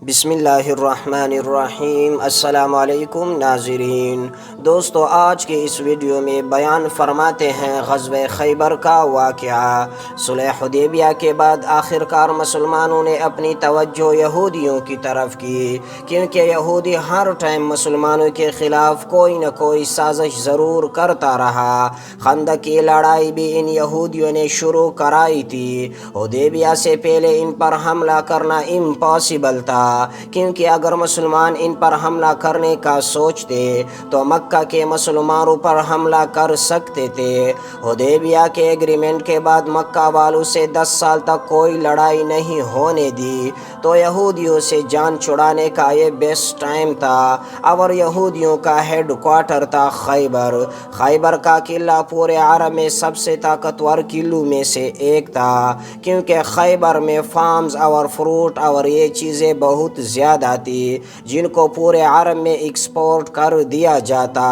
بسم اللہ الرحمن الرحیم۔ السلام علیکم ناظرین۔ دوستو، آج کے اس ویڈیو میں بیان فرماتے ہیں غزوہ خیبر کا واقعہ۔ صلح حدیبیہ کے بعد آخرکار مسلمانوں نے اپنی توجہ یہودیوں کی طرف کی، کیونکہ یہودی ہر ٹائم مسلمانوں کے خلاف کوئی نہ کوئی سازش ضرور کرتا رہا۔ خندق کی لڑائی بھی ان یہودیوں نے شروع کرائی تھی۔ حدیبیہ سے پہلے ان پر حملہ کرنا امپاسبل تھا، کیونکہ اگر مسلمان ان پر حملہ کرنے کا سوچتے تو مکہ کے مسلمانوں پر حملہ کر سکتے تھے۔ حدیبیہ کے ایگریمنٹ کے بعد مکہ والوں سے 10 سال تک کوئی لڑائی نہیں ہونے دی، تو یہودیوں سے جان چھڑانے کا یہ بیسٹ ٹائم تھا۔ اور یہودیوں کا ہیڈ کوارٹر تھا خیبر۔ خیبر کا قلعہ پورے عرب میں سب سے طاقتور قلعوں میں سے ایک تھا، کیونکہ خیبر میں فارمز اور فروٹ اور یہ چیزیں بہت زیادہ تھی جن کو پورے عرب میں ایکسپورٹ کر دیا جاتا،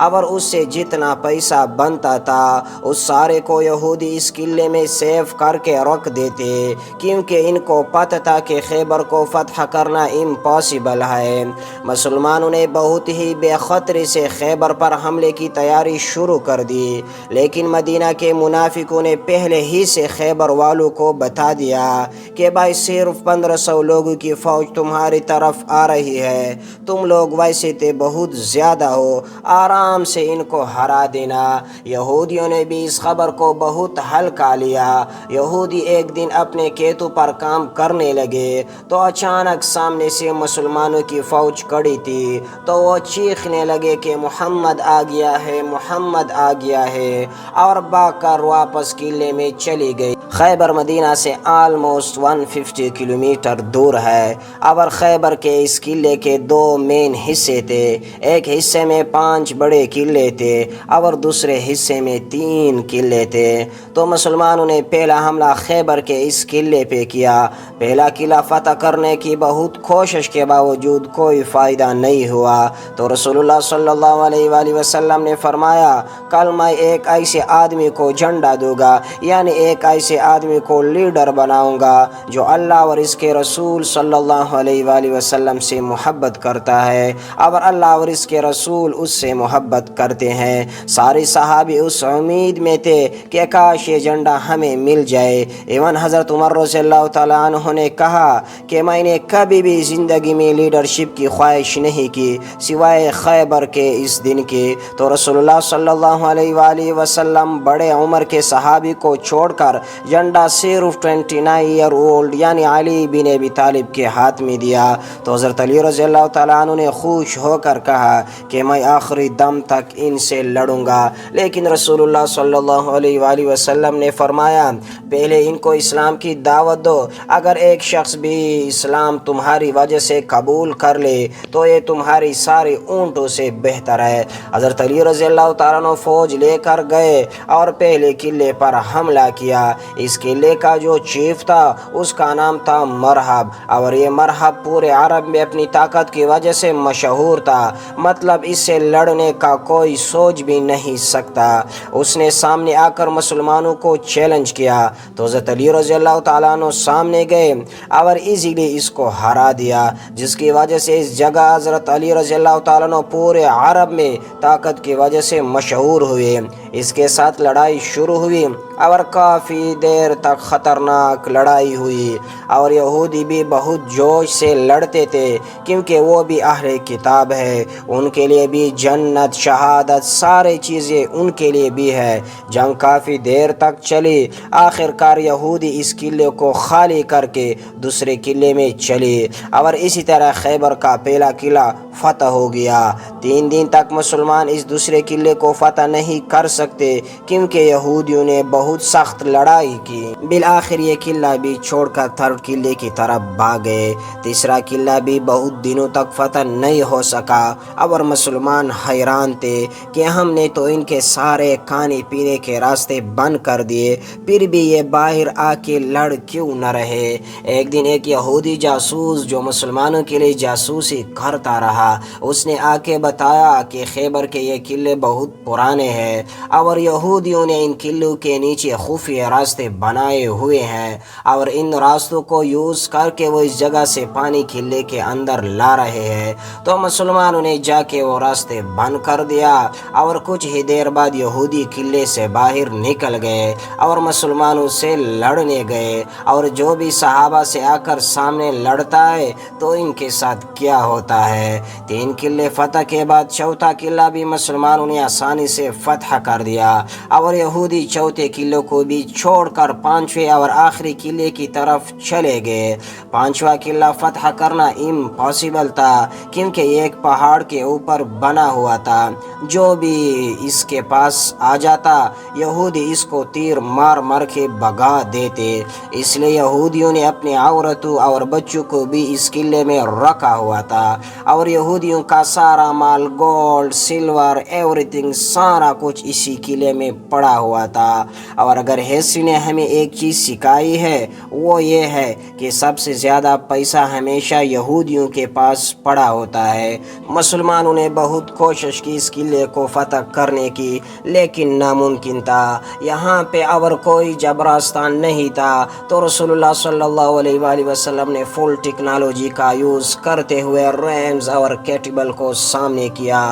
اور اس سے جتنا پیسہ بنتا تھا اس سارے کو یہودی اس قلعے میں سیو کر کے رکھ دیتے، کیونکہ ان کو پتہ تھا کہ خیبر کو فتح کرنا امپاسبل ہے۔ مسلمانوں نے بہت ہی بے خطری سے خیبر پر حملے کی تیاری شروع کر دی، لیکن مدینہ کے منافقوں نے پہلے ہی سے خیبر والوں کو بتا دیا کہ بھائی صرف 1500 لوگوں کی فوج تمہاری طرف آ رہی ہے، تم لوگ ویسے تو بہت زیادہ ہو، آرام سے ان کو ہرا دینا۔ یہودیوں نے بھی اس خبر کو بہت ہلکا لیا۔ یہودی ایک دن اپنے کیتو پر کام کرنے لگے تو اچانک سامنے سے مسلمانوں کی فوج کھڑی تھی، تو وہ چیخنے لگے کہ محمد آ گیا ہے، محمد آ گیا ہے، اور بھاگ کر واپس قلعے میں چلی گئی۔ خیبر مدینہ سے آلموسٹ 150 کلومیٹر دور ہے، اور خیبر کے اس قلعے کے 2 مین حصے تھے۔ ایک حصے میں 5 بڑے قلعے تھے اور دوسرے حصے میں 3 قلعے تھے۔ تو مسلمانوں نے پہلا حملہ خیبر کے اس قلعے پہ کیا۔ پہلا قلعہ فتح کرنے کی بہت کوشش کے باوجود کوئی فائدہ نہیں ہوا، تو رسول اللہ صلی اللہ علیہ وآلہ وسلم نے فرمایا، کل میں ایک ایسے آدمی کو جھنڈا دوں گا، یعنی ایک ایسے آدمی کو لیڈر بناؤں گا جو اللہ اور اس کے رسول صلی اللہ علیہ وآلہ وسلم سے محبت کرتا ہے، اور اللہ اور اس کے رسول اس سے محبت کرتے ہیں۔ سارے صحابی اس امید میں تھے کہ کاش یہ جھنڈا ہمیں مل جائے۔ ایون حضرت عمر رضی اللہ تعالیٰ عنہ نے کہا کہ میں نے کبھی بھی زندگی میں لیڈرشپ کی خواہش نہیں کی سوائے خیبر کے اس دن کی۔ تو رسول اللہ صلی اللہ علیہ وآلہ وسلم بڑے عمر کے صحابی کو چھوڑ کر جھنڈا صرف 29 ایئر اولڈ یعنی علی بن ابی طالب کے ہاتھ میں دیا۔ تو حضرت علی رضی اللہ تعالیٰ عنہ نے خوش ہو کر کہا کہ میں آخری دم تک ان سے لڑوں گا، لیکن رسول اللہ صلی اللہ علیہ وآلہ وسلم نے فرمایا، پہلے ان کو اسلام کی دعوت دو، اگر ایک شخص بھی اسلام تمہاری وجہ سے قبول کر لے تو یہ تمہاری ساری اونٹوں سے بہتر ہے۔ حضرت علی رضی اللہ تعالیٰ عنہ فوج لے کر گئے اور پہلے قلعے پر حملہ کیا۔ اس قلعے کا جو چیف تھا اس کا نام تھا مرحب، اور یہ مرحب پورے عرب میں اپنی طاقت کی وجہ سے مشہور تھا، مطلب اس سے لڑنے کا کوئی سوچ بھی نہیں سکتا۔ اس نے سامنے آ کر مسلمانوں کو چیلنج کیا، تو حضرت علی رضی اللہ تعالیٰ عنہ سامنے گئے اور ایزیلی اس کو ہرا دیا، جس کی وجہ سے اس جگہ حضرت علی رضی اللہ تعالیٰ عنہ پورے عرب میں طاقت کی وجہ سے مشہور ہوئے۔ اس کے ساتھ لڑائی شروع ہوئی اور کافی دیر تک خطرناک لڑائی ہوئی، اور یہودی بھی بہت جوش سے لڑتے تھے، کیونکہ وہ بھی اہل کتاب ہے، ان کے لیے بھی جنت، شہادت، سارے چیزیں ان کے لیے بھی ہے۔ جنگ کافی دیر تک چلی، آخر کار یہودی اس قلعے کو خالی کر کے دوسرے قلعے میں چلی، اور اسی طرح خیبر کا پہلا قلعہ فتح ہو گیا۔ 3 دن تک مسلمان اس دوسرے قلعے کو فتح نہیں کر سکتے، کیونکہ یہودیوں نے بہت سخت لڑائی کی۔ بالآخر یہ قلعہ بھی چھوڑ کر تھرڈ قلعے کی طرف بھاگے۔ تیسرا قلعہ بھی بہت دنوں تک فتح نہیں ہو سکا، اور مسلمان حیران تھے کہ ہم نے تو ان کے سارے کھانے پینے کے راستے بند کر دیے، پھر بھی یہ باہر آ کے لڑ کیوں نہ رہے۔ ایک دن ایک یہودی جاسوس جو مسلمانوں کے لیے جاسوسی کرتا رہا، تھا۔ اس نے آ کے بتایا کہ خیبر کے یہ قلعے بہت پرانے ہیں اور یہودیوں نے ان قلعوں کے نیچے خفیہ راستے بنائے ہوئے ہیں اور ان راستوں کو یوز کر کے وہ اس جگہ سے پانی قلعے کے اندر لا رہے ہیں۔ تو مسلمانوں نے جا کے وہ راستے بند کر دیا اور کچھ ہی دیر بعد یہودی قلعے سے باہر نکل گئے اور مسلمانوں سے لڑنے گئے، اور جو بھی صحابہ سے آ کر سامنے لڑتا ہے تو ان کے ساتھ کیا ہوتا ہے۔ 3 قلعے فتح کے بعد چوتھا قلعہ بھی مسلمانوں نے آسانی سے فتح کر دیا اور یہودی چوتھے قلعے کو بھی چھوڑ کر 5ویں اور آخری قلعے کی طرف چلے گئے۔ 5واں قلعہ فتح کرنا امپاسبل تھا کیونکہ یہ ایک پہاڑ کے اوپر بنا ہوا تھا، جو بھی اس کے پاس آ جاتا یہودی اس کو تیر مار مار کے بھگا دیتے، اس لیے یہودیوں نے اپنے عورتوں اور بچوں کو بھی اس قلعے میں رکھا ہوا تھا، اور یہودیوں کا سارا مال، گولڈ، سلور، ایوریتھنگ، سارا کچھ اسی قلعے میں پڑا ہوا تھا۔ اور اگر ہسٹری نے ہمیں ایک چیز سکھائی ہے وہ یہ ہے کہ سب سے زیادہ پیسہ ہمیشہ یہودیوں کے پاس پڑا ہوتا ہے۔ مسلمانوں نے بہت کوشش کی اس قلعے کو فتح کرنے کی، لیکن ناممکن تھا۔ یہاں پہ اور کوئی جبراستان نہیں تھا، تو رسول اللہ صلی اللہ علیہ وآلہ وسلم نے فل ٹیکنالوجی کا یوز کرتے ہوئے ریمز اور کیٹبل کو سامنے کیا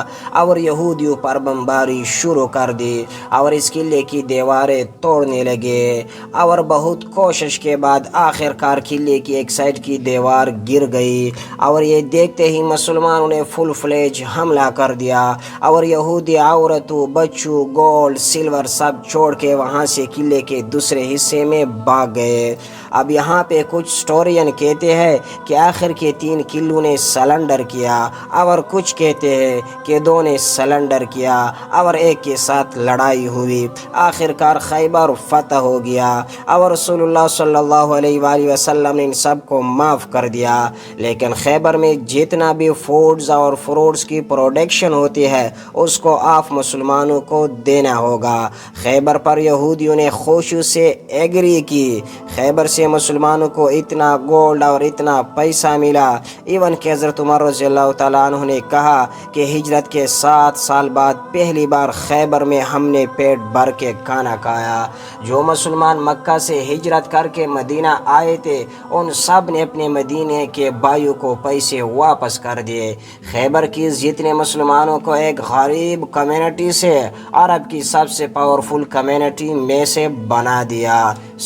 اور یہودیوں پر بمباری شروع کر دی اور اس قلعے کی دیواریں توڑنے لگے، اور بہت کوشش کے بعد آخر کار قلعے کی ایک سائڈ کی دیوار گر گئی، اور یہ دیکھتے ہی مسلمانوں نے فل فلیج حملہ کر دیا اور یہودی عورتوں، بچوں، گولڈ، سلور سب چھوڑ کے وہاں سے قلعے کے دوسرے حصے میں بھاگ گئے۔ اب یہاں پہ کچھ سٹورین کہتے ہیں کہ آخر کے 3 قلعوں نے سلنڈر کیا، اور کچھ کہتے ہیں کہ 2 نے سلنڈر کیا اور ایک کے ساتھ لڑائی ہوئی۔ آخر کار خیبر فتح ہو گیا اور رسول اللہ صلی اللہ علیہ وآلہ وسلم نے ان سب کو معاف کر دیا، لیکن خیبر میں جتنا بھی فوڈز اور فروٹس کی پروڈکشن ہوتی ہے اس کو آپ مسلمانوں کو دینا ہوگا۔ خیبر پر یہودیوں نے خوشی سے ایگری کی۔ خیبر سے مسلمانوں کو اتنا گولڈ اور اتنا پیسہ ملا، ایون کہ حضرت عمر رضی اللہ تعالیٰ عنہ نے کہا کہ ہجرت کے 7 سال بعد پہلی بار خیبر میں ہم نے پیٹ بھر کے کھانا کھایا۔ جو مسلمان مکہ سے ہجرت کر کے مدینہ آئے تھے ان سب نے اپنے مدینے کے بھائیوں کو پیسے واپس کر دیے۔ خیبر کی جتنے مسلمانوں کو ایک غریب کمیونٹی سے عرب کی سب سے پاورفل کمیونٹی میں سے بنا دیا۔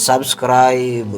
سبسکرائب